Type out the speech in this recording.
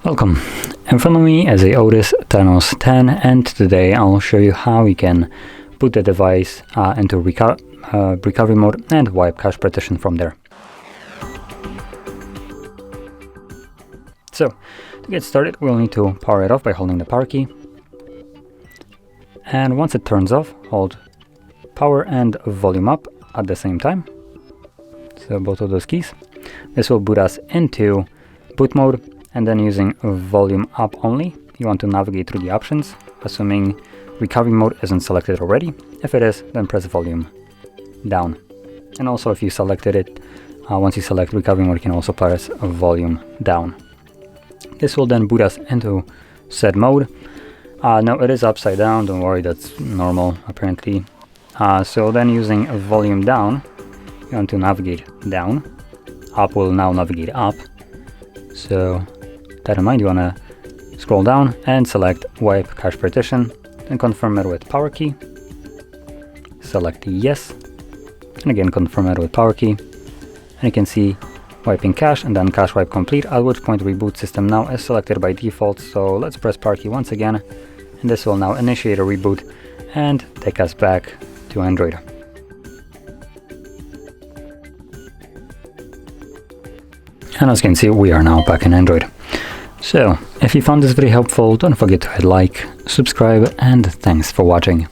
Welcome. In front of me is a Odys Thanos 10, and today I'll show you how we can put the device into recovery mode and wipe cache partition from there. So, to get started, we'll need to power it off by holding the power key. And once it turns off, hold power and volume up at the same time. So both of those keys. This will boot us into boot mode. And then using volume up only, you want to navigate through the options, assuming recovery mode isn't selected already. If it is, then press volume down. And also if you selected it, once you select recovery mode, you can also press volume down. This will then boot us into said mode. No, it is upside down, don't worry, that's normal apparently. So then using volume down, you want to navigate down. Up will now navigate up. So that in mind, you want to scroll down and select wipe cache partition, and confirm it with power key. Select yes, and again confirm it with power key. And you can see wiping cache and then cache wipe complete, at which point reboot system now is selected by default. So let's press power key once again, and this will now initiate a reboot and take us back to Android. And as you can see, we are now back in Android. So, if you found this very helpful, don't forget to hit like, subscribe, and thanks for watching.